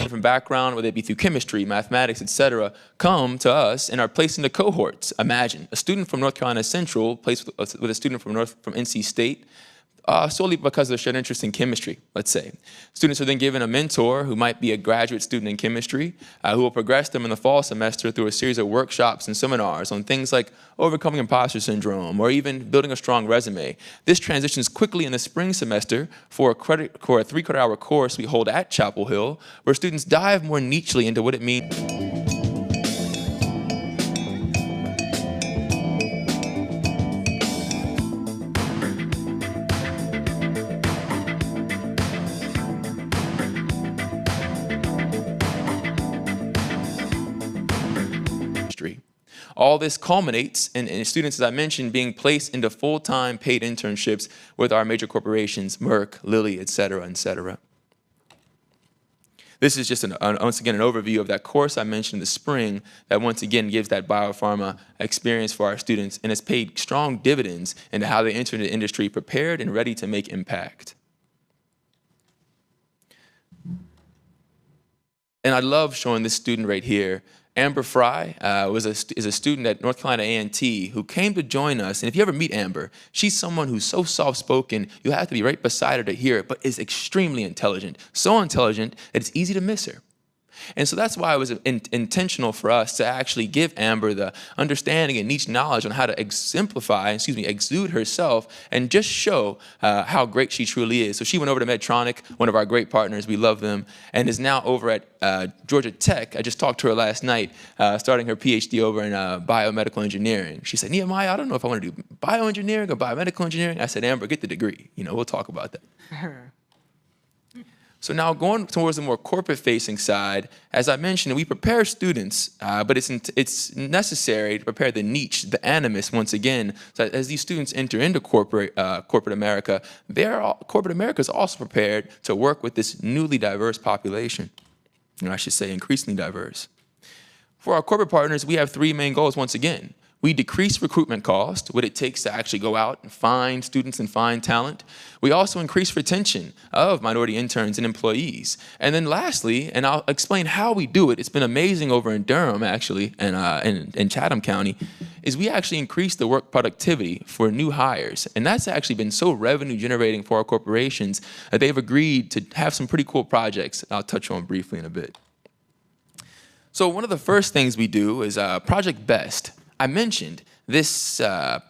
Different background, whether it be through chemistry, mathematics, etc., come to us and are placed into cohorts. Imagine a student from North Carolina Central placed with a student from NC State, solely because of their shared interest in chemistry, let's say. Students are then given a mentor who might be a graduate student in chemistry, who will progress them in the fall semester through a series of workshops and seminars on things like overcoming imposter syndrome or even building a strong resume. This transitions quickly in the spring semester for a 3-quarter-hour course we hold at Chapel Hill, where students dive more nichely into what it means. All this culminates in students, as I mentioned, being placed into full-time paid internships with our major corporations, Merck, Lilly, et cetera, et cetera. This is just, once again, an overview of that course I mentioned in the spring that once again gives that biopharma experience for our students and has paid strong dividends into how they enter the industry prepared and ready to make impact. And I love showing this student right here. Amber Fry is a student at North Carolina A&T who came to join us. And if you ever meet Amber, she's someone who's so soft-spoken, you have to be right beside her to hear it, but is extremely intelligent. So intelligent that it's easy to miss her. And so that's why it was intentional for us to actually give Amber the understanding and niche knowledge on how to exude herself and just show how great she truly is. So she went over to Medtronic, one of our great partners, we love them, and is now over at Georgia Tech. I just talked to her last night, starting her PhD over in biomedical engineering. She said, Nehemiah, I don't know if I want to do bioengineering or biomedical engineering. I said, Amber, get the degree. We'll talk about that. So now going towards the more corporate-facing side, as I mentioned, we prepare students, but it's necessary to prepare the niche, the animus, once again, so that as these students enter into corporate America, corporate America is also prepared to work with this newly diverse population, or I should say increasingly diverse. For our corporate partners, we have 3 main goals once again. We decrease recruitment cost, what it takes to actually go out and find students and find talent. We also increase retention of minority interns and employees. And then lastly, and I'll explain how we do it, it's been amazing over in Durham actually, and in Chatham County, is we actually increase the work productivity for new hires. And that's actually been so revenue generating for our corporations that they've agreed to have some pretty cool projects I'll touch on briefly in a bit. So one of the first things we do is Project Best. I mentioned this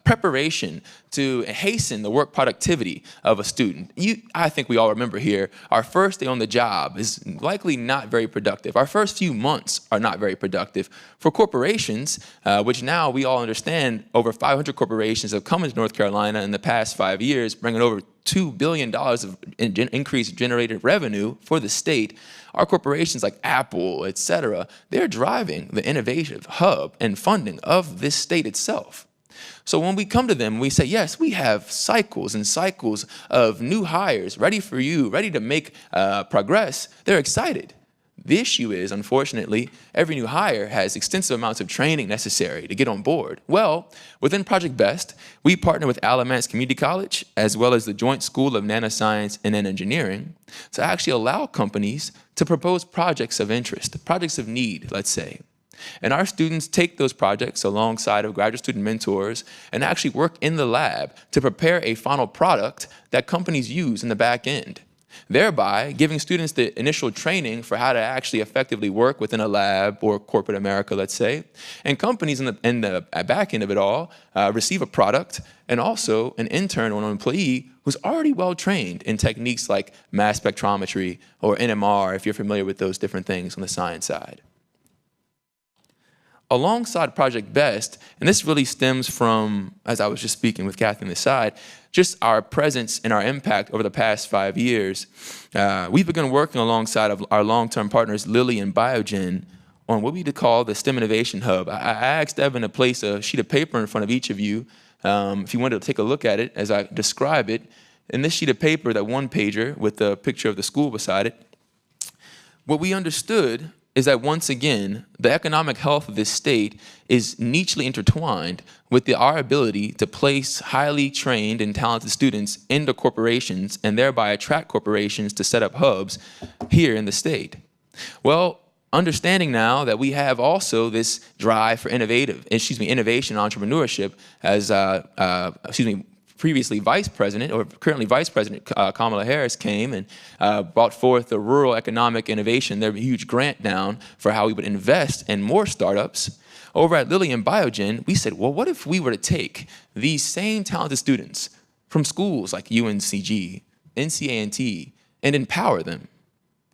preparation to hasten the work productivity of a student. I think we all remember here, our first day on the job is likely not very productive. Our first few months are not very productive. For corporations, which now we all understand, over 500 corporations have come into North Carolina in the past 5 years, bringing over $2 billion of increased generated revenue for the state. Our corporations like Apple, et cetera, they're driving the innovative hub and funding of this state itself. So when we come to them, we say, yes, we have cycles and cycles of new hires ready for you, ready to make progress. They're excited. The issue is, unfortunately, every new hire has extensive amounts of training necessary to get on board. Well, within Project Best, we partner with Alamance Community College, as well as the Joint School of Nanoscience and Engineering, to actually allow companies to propose projects of interest, projects of need, let's say. And our students take those projects alongside of graduate student mentors and actually work in the lab to prepare a final product that companies use in the back end, thereby giving students the initial training for how to actually effectively work within a lab or corporate America, let's say. And companies in the back end of it all receive a product and also an intern or an employee who's already well-trained in techniques like mass spectrometry or NMR, if you're familiar with those different things on the science side. Alongside Project Best, and this really stems from, as I was just speaking with Kathy on the side, just our presence and our impact over the past 5 years, we've begun working alongside of our long-term partners, Lilly and Biogen, on what we call the STEM Innovation Hub. I asked Evan to place a sheet of paper in front of each of you if you wanted to take a look at it as I describe it. In this sheet of paper, that one pager with the picture of the school beside it, what we understood is that once again, the economic health of this state is nichely intertwined with our ability to place highly trained and talented students into corporations and thereby attract corporations to set up hubs here in the state. Well, understanding now that we have also this drive for innovation and entrepreneurship as, previously Vice President, or currently Vice President Kamala Harris came and brought forth the Rural Economic Innovation, their huge grant down for how we would invest in more startups. Over at Lilly and Biogen, we said, well, what if we were to take these same talented students from schools like UNCG, NCA&T, and empower them,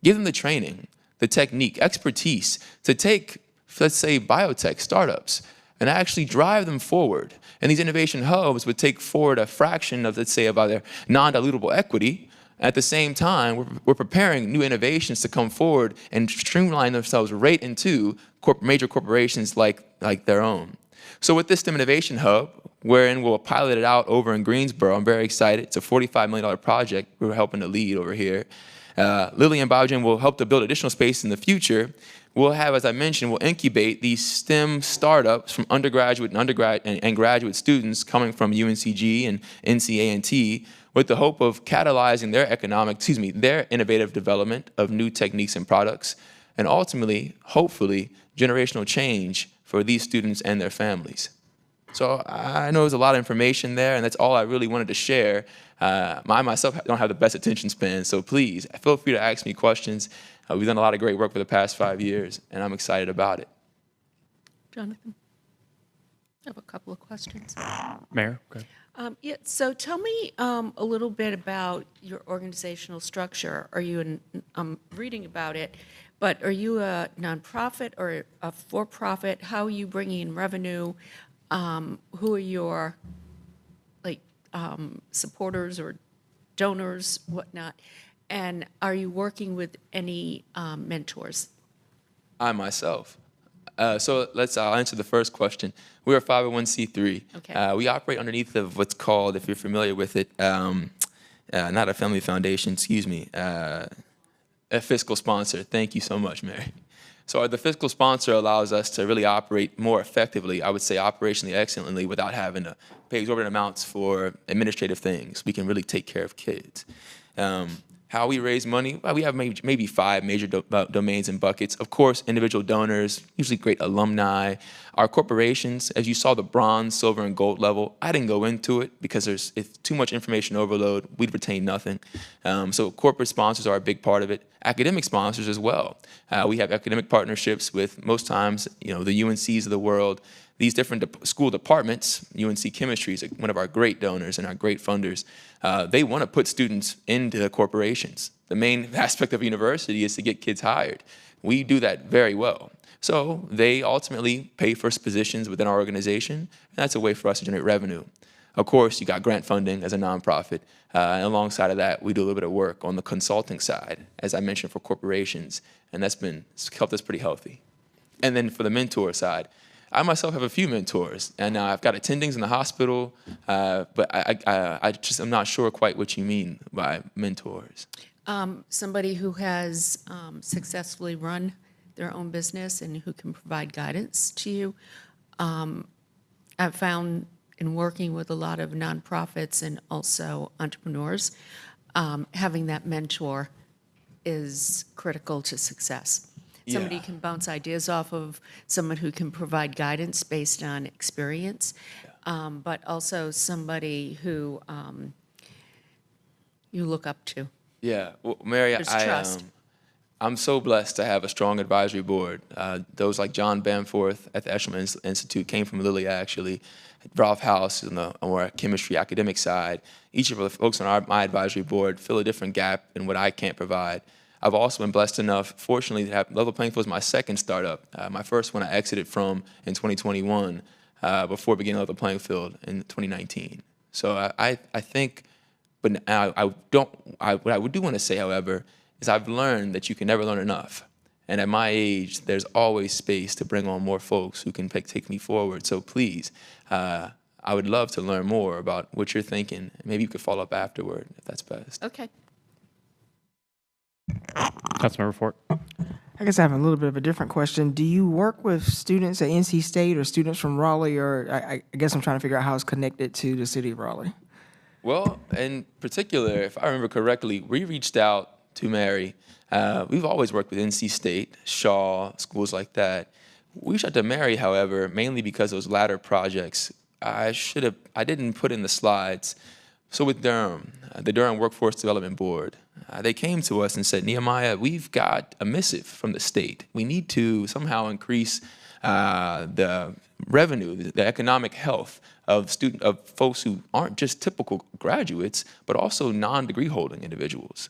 give them the training, the technique, expertise to take, let's say, biotech startups and actually drive them forward. And these innovation hubs would take forward a fraction of, let's say, of their non-dilutable equity. At the same time, we're preparing new innovations to come forward and streamline themselves right into major corporations like their own. So with this STEM Innovation Hub, wherein we'll pilot it out over in Greensboro, I'm very excited. It's a $45 million project we're helping to lead over here. Lilly and Biogen will help to build additional space in the future. We'll have, as I mentioned, we'll incubate these STEM startups from undergraduate and graduate students coming from UNCG and NCA&T with the hope of catalyzing their innovative development of new techniques and products, and ultimately, hopefully, generational change for these students and their families. So I know there's a lot of information there, and that's all I really wanted to share. I myself don't have the best attention span, so please feel free to ask me questions. We've done a lot of great work for the past 5 years, and I'm excited about it. Jonathan, I have a couple of questions. Mayor, okay. Yeah, so tell me a little bit about your organizational structure. I'm reading about it, but are you a nonprofit or a for-profit? How are you bringing in revenue? Who are your supporters or donors, whatnot? And are you working with any mentors? I myself. So I'll answer the first question. We're a 501c3. Okay. We operate underneath of what's called, if you're familiar with it, not a family foundation, excuse me, a fiscal sponsor. Thank you so much, Mary. So the fiscal sponsor allows us to really operate more effectively, I would say operationally excellently, without having to pay exorbitant amounts for administrative things. We can really take care of kids. How we raise money? Well, we have maybe 5 major domains and buckets. Of course, individual donors, usually great alumni. Our corporations, as you saw the bronze, silver, and gold level, I didn't go into it because there's too much information overload. We'd retain nothing. So corporate sponsors are a big part of it. Academic sponsors as well. We have academic partnerships with, most times, the UNCs of the world. These different school departments, UNC Chemistry is one of our great donors and our great funders. They want to put students into corporations. The main aspect of a university is to get kids hired. We do that very well. So they ultimately pay for positions within our organization, and that's a way for us to generate revenue. Of course, you got grant funding as a nonprofit. And alongside of that, we do a little bit of work on the consulting side, as I mentioned, for corporations, and it's helped us pretty healthy. And then for the mentor side, I myself have a few mentors, and I've got attendings in the hospital, but I'm not sure quite what you mean by mentors. Somebody who has successfully run their own business and who can provide guidance to you. I've found in working with a lot of nonprofits and also entrepreneurs, having that mentor is critical to success. Somebody can bounce ideas off of, someone who can provide guidance based on experience, but also somebody who you look up to. Yeah, well, Mary, There's trust. I'm so blessed to have a strong advisory board. Those like John Bamforth at the Eshelman Institute came from Lilly, actually. Ralph House on the more chemistry academic side. Each of the folks on my advisory board fill a different gap in what I can't provide. I've also been blessed enough, fortunately, to have Level Playing Field was my second startup. My first one I exited from in 2021 before beginning Level Playing Field in 2019. So I think, but I don't. What I do want to say, however, is I've learned that you can never learn enough. And at my age, there's always space to bring on more folks who can take me forward. So please, I would love to learn more about what you're thinking. Maybe you could follow up afterward if that's best. Okay. Councilmember Fort. I guess I have a little bit of a different question. Do you work with students at NC State or students from Raleigh, or I guess I'm trying to figure out how it's connected to the city of Raleigh? Well, in particular, if I remember correctly, we reached out to Mary. We've always worked with NC State, Shaw, schools like that. We reached out to Mary, however, mainly because those latter projects I didn't put in the slides. So with Durham, the Durham Workforce Development Board, they came to us and said, Nehemiah, we've got a missive from the state. We need to somehow increase the revenue, the economic health of folks who aren't just typical graduates, but also non-degree holding individuals.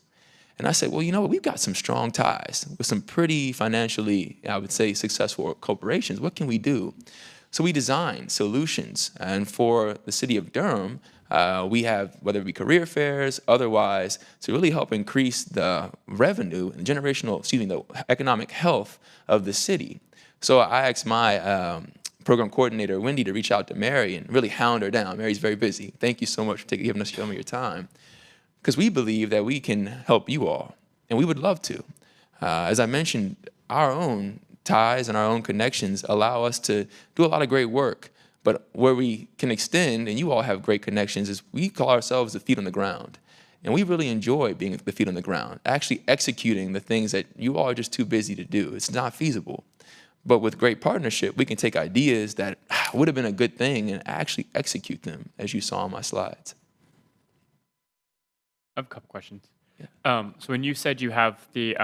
And I said, well, you know what? We've got some strong ties with some pretty financially, I would say, successful corporations. What can we do? So we designed solutions. And for the city of Durham, we have, whether it be career fairs, otherwise, to really help increase the revenue and the economic health of the city. So I asked my program coordinator, Wendy, to reach out to Mary and really hound her down. Mary's very busy. Thank you so much for giving us some of your time. Because we believe that we can help you all, and we would love to. As I mentioned, our own ties and our own connections allow us to do a lot of great work. But where we can extend, and you all have great connections, is we call ourselves the feet on the ground. And we really enjoy being the feet on the ground, actually executing the things that you all are just too busy to do. It's not feasible. But with great partnership, we can take ideas that would have been a good thing and actually execute them, as you saw on my slides. I have a couple questions. Yeah. So when you said you have the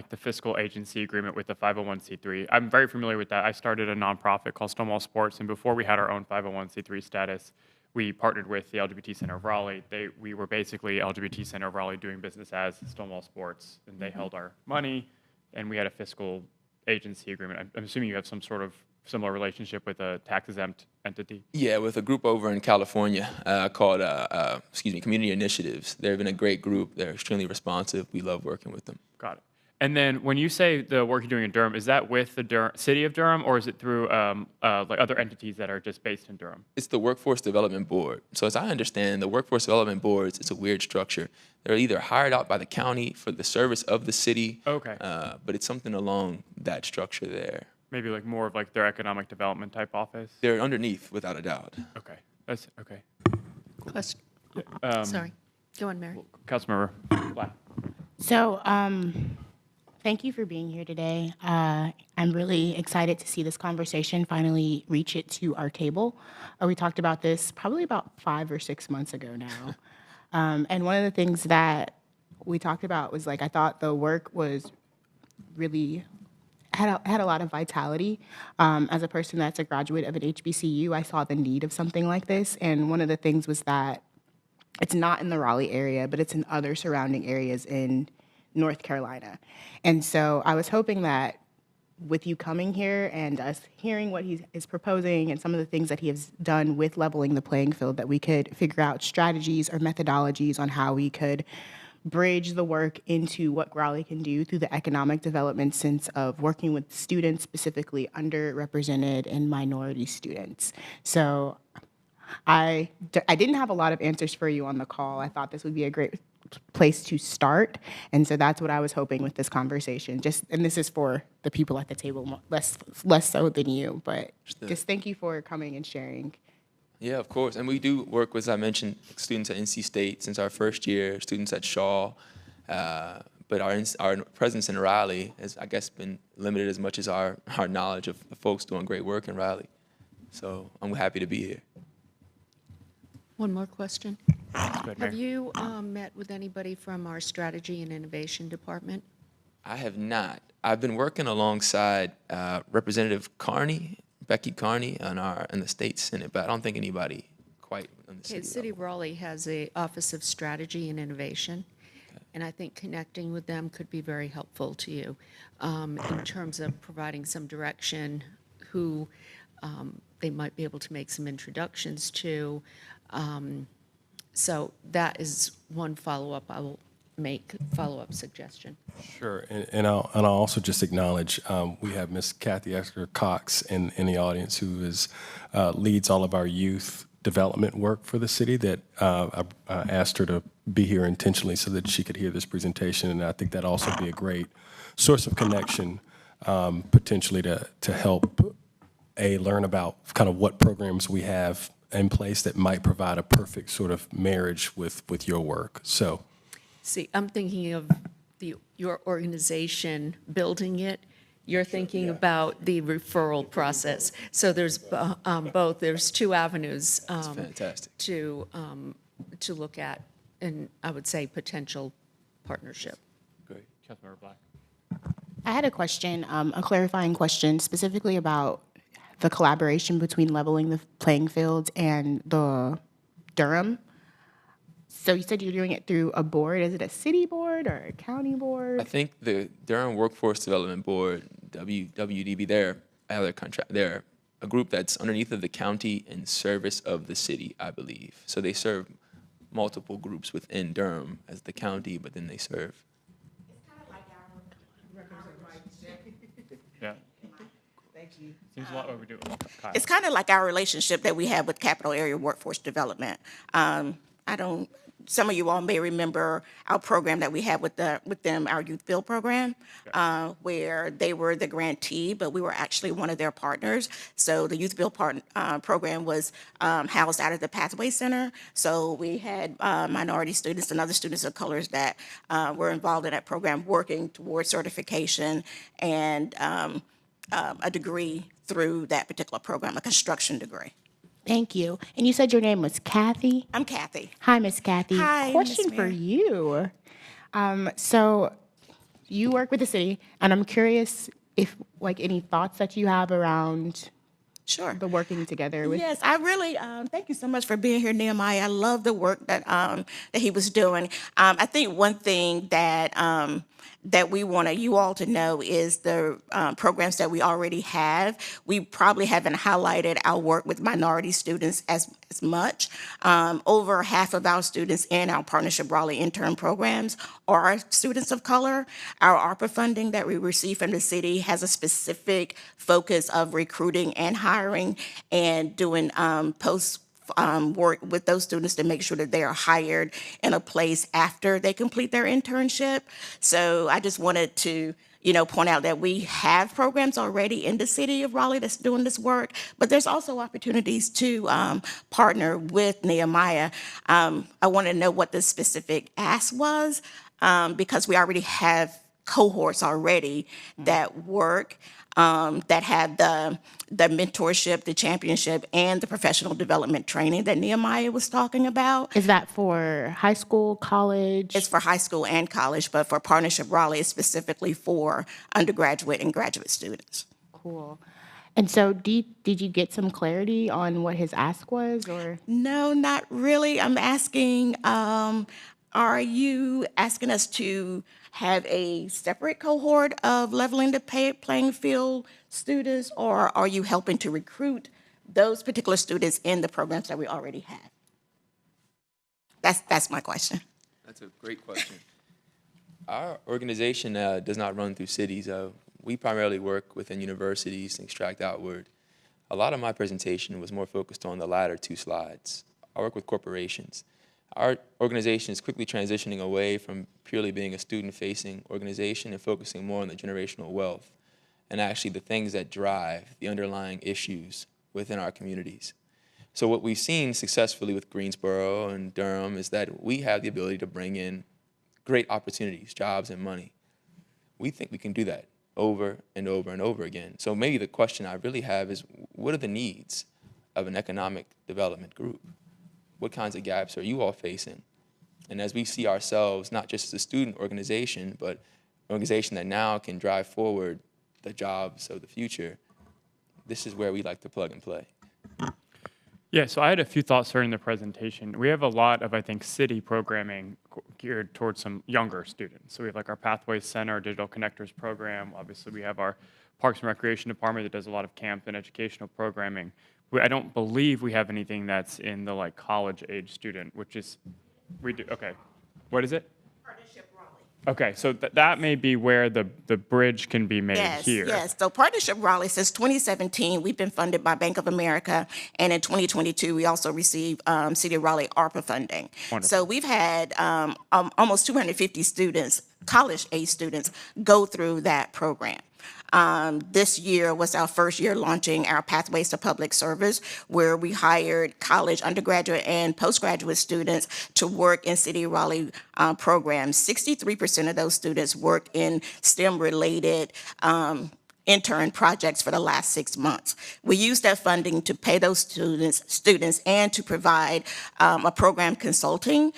the fiscal agency agreement with the 501c3, I'm very familiar with that. I started a nonprofit called Stonewall Sports, and before we had our own 501c3 status, we partnered with the LGBT Center of Raleigh. We were basically LGBT Center of Raleigh doing business as Stonewall Sports, and they held our money, and we had a fiscal agency agreement. I'm assuming you have some sort of similar relationship with a tax-exempt entity? Yeah, with a group over in California called, Community Initiatives. They've been a great group. They're extremely responsive. We love working with them. Got it. And then when you say the work you're doing in Durham, is that with the city of Durham, or is it through other entities that are just based in Durham? It's the Workforce Development Board. So as I understand, the Workforce Development Boards, it's a weird structure. They're either hired out by the county for the service of the city, Okay. But it's something along that structure there. Maybe more of their economic development type office? They're underneath, without a doubt. Okay. That's okay. Question. Sorry. Go on, Mary. Councilmember Black. So, thank you for being here today. I'm really excited to see this conversation finally reach it to our table. We talked about this probably about 5 or 6 months ago now. And one of the things that we talked about was I thought the work was really had a lot of vitality. As a person that's a graduate of an HBCU, I saw the need of something like this. And one of the things was that it's not in the Raleigh area, but it's in other surrounding areas in North Carolina. And so I was hoping that with you coming here and us hearing what he is proposing and some of the things that he has done with leveling the playing field, that we could figure out strategies or methodologies on how we could bridge the work into what Raleigh can do through the economic development sense of working with students, specifically underrepresented and minority students. So I didn't have a lot of answers for you on the call. I thought this would be a great place to start. And so that's what I was hoping with this conversation. And this is for the people at the table, less so than you, but just thank you for coming and sharing. Yeah, of course. And we do work with, as I mentioned, students at NC State since our first year, students at Shaw. But our presence in Raleigh has, I guess, been limited as much as our knowledge of folks doing great work in Raleigh. So I'm happy to be here. One more question. Good, Mayor. Have you met with anybody from our strategy and innovation department? I have not. I've been working alongside Representative Becky Carney in the state Senate, but I don't think anybody quite in the Okay, city. the City of Raleigh has a Office of Strategy and Innovation, and I think connecting with them could be very helpful to you in terms of providing some direction, who they might be able to make some introductions to, So that is one follow-up I will make, follow-up suggestion. Sure, and I'll also just acknowledge we have Miss Kathy Esther Cox in the audience who leads all of our youth development work for the city. That I asked her to be here intentionally so that she could hear this presentation, and I think that also be a great source of connection potentially to help learn about kind of what programs we have in place that might provide a perfect sort of marriage with your work. So. See, I'm thinking of your organization building it. You're thinking about the referral process. So there's both. There's two avenues Fantastic. to look at, and I would say potential partnership. Great. Councilmember Black. I had a question, a clarifying question, specifically about the collaboration between leveling the playing fields and the Durham. So you said you're doing it through a board. Is it a city board or a county board? I think the Durham Workforce Development Board, WDB, they're a group that's underneath of the county in service of the city, I believe. So they serve multiple groups within Durham as the county, but then they serve. Yeah. Thank you. Seems a lot overdue. Kyle. It's kind of like our relationship that we have with Capital Area Workforce Development. Some of you all may remember our program that we had with them, our Youth Build program, where they were the grantee, but we were actually one of their partners. So the Youth Build program was housed out of the Pathway Center. So we had minority students and other students of colors that were involved in that program working towards certification and a degree through that particular program, a construction degree. Thank you. And you said your name was Kathy? I'm Kathy. Hi, Miss Kathy. Hi, Question Miss for Mary. you. So you work with the city, and I'm curious if, like, any thoughts that you have around Sure. the working together with. Yes, I really thank you so much for being here, Nehemiah. I love the work that he was doing. I think one thing that we want you all to know is the programs that we already have. We probably haven't highlighted our work with minority students as much. Over half of our students in our Partnership Raleigh intern programs are students of color. Our ARPA funding that we receive from the city has a specific focus of recruiting and hiring and doing post work with those students to make sure that they are hired in a place after they complete their internship. So I just wanted to, point out that we have programs already in the city of Raleigh that's doing this work, but there's also opportunities to partner with Nehemiah. I want to know what the specific ask was because we already have cohorts already that work, that have the mentorship, the championship, and the professional development training that Nehemiah was talking about. Is that for high school, college? It's for high school and college, but for Partnership Raleigh, it's specifically for undergraduate and graduate students. Cool. And so did you get some clarity on what his ask was, or? No, not really. I'm asking, are you asking us to have a separate cohort of leveling the playing field students, or are you helping to recruit those particular students in the programs that we already have? That's my question. That's a great question. Our organization does not run through cities. We primarily work within universities and extract outward. A lot of my presentation was more focused on the latter two slides. I work with corporations. Our organization is quickly transitioning away from purely being a student-facing organization and focusing more on the generational wealth and actually the things that drive the underlying issues within our communities. So what we've seen successfully with Greensboro and Durham is that we have the ability to bring in great opportunities, jobs, and money. We think we can do that over and over and over again. So maybe the question I really have is, what are the needs of an economic development group? What kinds of gaps are you all facing? And as we see ourselves, not just as a student organization, but an organization that now can drive forward the jobs of the future, this is where we like to plug and play. Yeah, so I had a few thoughts during the presentation. We have a lot of, I think, city programming geared towards some younger students. So we have like our Pathways Center, Digital Connectors program. Obviously, we have our Parks and Recreation Department that does a lot of camp and educational programming. I don't believe we have anything that's in the like college age student, which is, we do, okay. What is it? Partnership Raleigh. Okay, so that may be where the bridge can be made Yes, here. yes. So Partnership Raleigh, since 2017, we've been funded by Bank of America, and in 2022, we also received City of Raleigh ARPA funding. Wonderful. So we've had almost 250 students, college-age students, go through that program. This year was our first year launching our Pathways to Public Service, where we hired college, undergraduate, and postgraduate students to work in City of Raleigh programs. 63% of those students worked in STEM-related intern projects for the last 6 months. We use that funding to pay those students and to provide a program consulting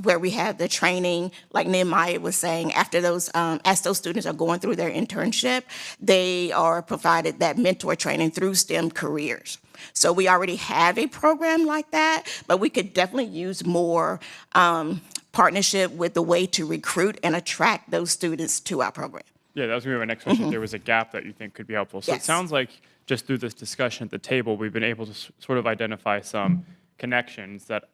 where we have the training, like Nehemiah was saying, after those, as those students are going through their internship, they are provided that mentor training through STEM careers. So we already have a program like that, but we could definitely use more partnership with the way to recruit and attract those students to our program. Yeah, that was going to be my next question. If there was a gap that you think could be helpful. So it Yes. sounds like just through this discussion at the table, we've been able to sort of identify some connections that,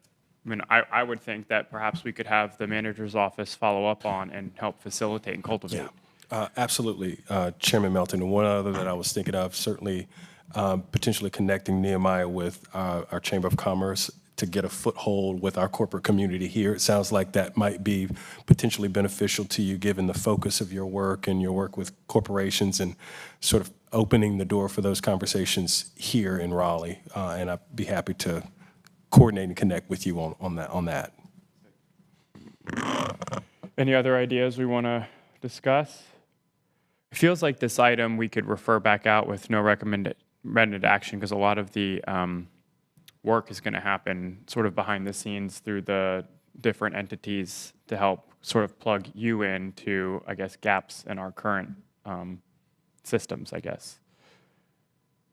I mean, I would think that perhaps we could have the manager's office follow up on and help facilitate and cultivate. Absolutely, Chairman Melton. And one other that I was thinking of, certainly potentially connecting Nehemiah with our Chamber of Commerce to get a foothold with our corporate community here. It sounds like that might be potentially beneficial to you, given the focus of your work and your work with corporations, and sort of opening the door for those conversations here in Raleigh. And I'd be happy to coordinate and connect with you on that. Any other ideas we want to discuss? It feels like this item we could refer back out with no recommended action, because a lot of the work is going to happen sort of behind the scenes through the different entities to help sort of plug you into, I guess, gaps in our current systems, I guess.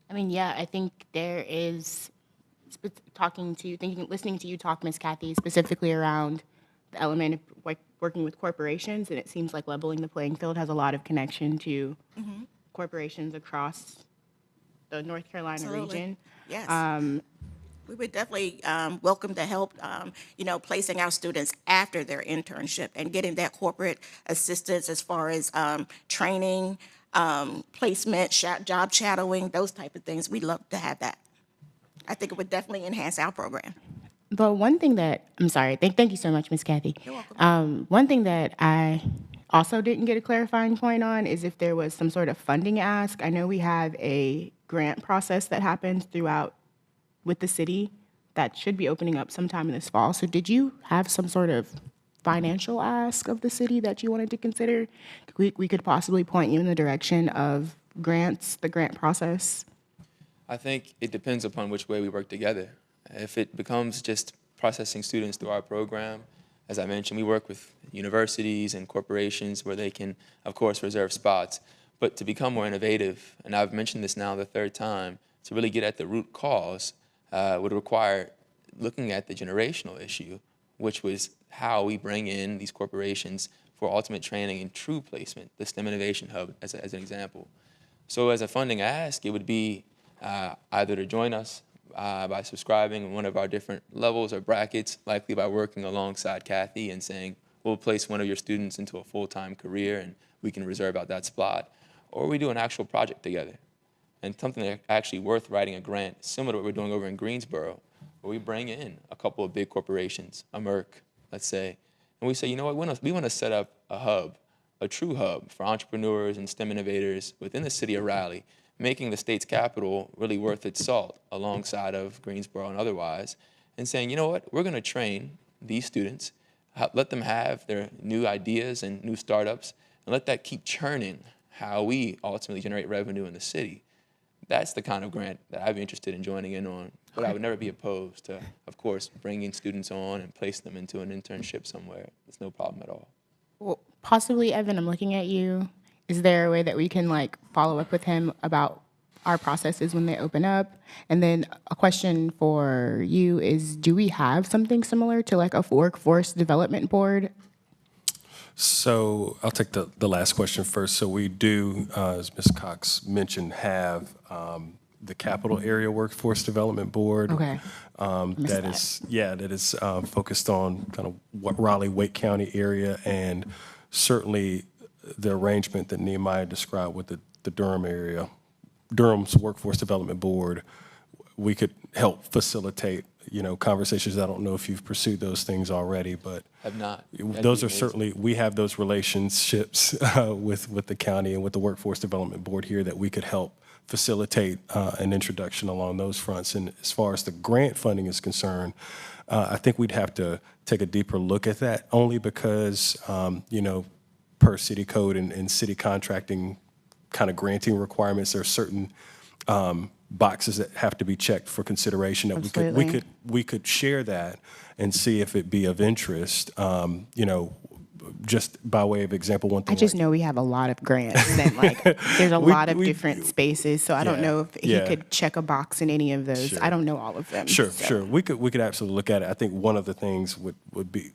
I mean, yeah, I think there is, listening to you talk, Ms. Kathy, specifically around the element of working with corporations, and it seems like leveling the playing field has a lot of connection to corporations across the North Carolina Absolutely. region. Yes. We would definitely welcome the help, placing our students after their internship and getting that corporate assistance as far as training, placement, job shadowing, those type of things. We'd love to have that. I think it would definitely enhance our program. But one thing that, I'm sorry, thank you so much, Ms. Kathy. You're welcome. One thing that I also didn't get a clarifying point on is if there was some sort of funding ask. I know we have a grant process that happens throughout with the city that should be opening up sometime in this fall. So did you have some sort of financial ask of the city that you wanted to consider? We could possibly point you in the direction of grants, the grant process. I think it depends upon which way we work together. If it becomes just processing students through our program, as I mentioned, we work with universities and corporations where they can, of course, reserve spots. But to become more innovative, and I've mentioned this now the third time, to really get at the root cause, would require looking at the generational issue, which was how we bring in these corporations for ultimate training in true placement, the STEM Innovation Hub as an example. So as a funding ask, it would be either to join us by subscribing in one of our different levels or brackets, likely by working alongside Kathy and saying, we'll place one of your students into a full-time career and we can reserve out that spot, or we do an actual project together. And something that's actually worth writing a grant, similar to what we're doing over in Greensboro, where we bring in a couple of big corporations, a Merck, let's say, and we say, you know what, we want to set up a hub, a true hub for entrepreneurs and STEM innovators within the city of Raleigh, making the state's capital really worth its salt alongside of Greensboro and otherwise, and saying, you know what, we're going to train these students, let them have their new ideas and new startups, and let that keep churning how we ultimately generate revenue in the city. That's the kind of grant that I'd be interested in joining in on, but I would never be opposed to, of course, bringing students on and place them into an internship somewhere. It's no problem at all. Well, possibly, Evan, I'm looking at you. Is there a way that we can follow up with him about our processes when they open up? And then a question for you is, do we have something similar to a workforce development board? So I'll take the last question first. So we do, as Ms. Cox mentioned, have the Capital Area Workforce Development Board. Okay. That is focused on kind of what Raleigh, Wake County area, and certainly the arrangement that Nehemiah described with the Durham area, Durham's Workforce Development Board. We could help facilitate, conversations. I don't know if you've pursued those things already, but Have not. those are certainly, we have those relationships with the county and with the Workforce Development Board here that we could help facilitate an introduction along those fronts. And as far as the grant funding is concerned, I think we'd have to take a deeper look at that, only because, per city code and city contracting kind of granting requirements, there are certain boxes that have to be checked for consideration that Absolutely. we could share that and see if it be of interest. Just by way of example, one thing I just like- know we have a lot of grants and there's a lot of different spaces. So I don't know if he yeah. could check a box in any of those. Sure. I don't know all of them. Sure, so. sure. We could absolutely look at it. I think one of the things would be,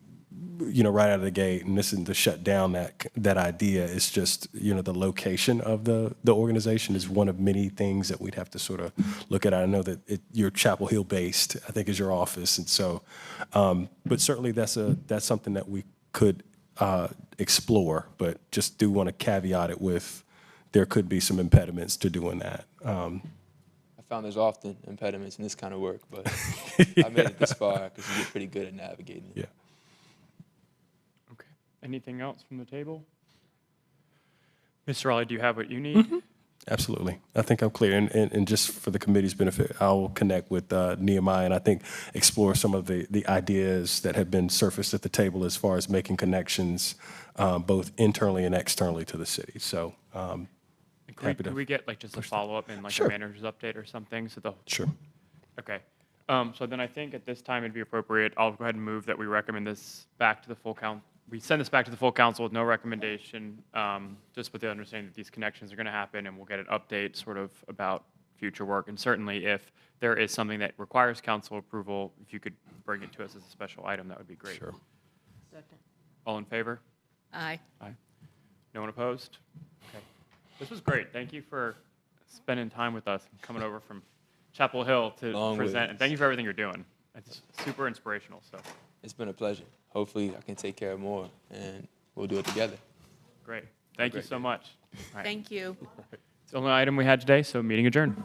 right out of the gate, and this isn't to shut down that idea, is just, the location of the organization is one of many things that we'd have to sort of look at. I know that you're Chapel Hill based, I think, is your office. And so, but certainly that's something that we could explore, but just do want to caveat it with, there could be some impediments to doing that. I found there's often impediments in this kind of work, but I made it this far because you get pretty good at navigating it. Yeah. Okay. Anything else from the table? Mr. Raleigh, do you have what you need? Absolutely. I think I'm clear. And just for the committee's benefit, I'll connect with Nehemiah and I think explore some of the ideas that have been surfaced at the table as far as making connections both internally and externally to the city. So Could we get just a follow-up and Sure. a manager's update or something? Sure. Okay. So then I think at this time it'd be appropriate, I'll go ahead and move that we recommend this back to the full council. We send this back to the full council with no recommendation, just with the understanding that these connections are going to happen, and we'll get an update sort of about future work. And certainly if there is something that requires council approval, if you could bring it to us as a special item, that would be great. Sure. All in favor? Aye. Aye. No one opposed? Okay. This was great. Thank you for spending time with us and coming over from Chapel Hill to Long present. ways. And thank you for everything you're doing. It's super inspirational. So It's been a pleasure. Hopefully I can take care of more, and we'll do it together. great. Thank you great so day. much. All right. Thank you. It's the only item we had today, so meeting adjourned.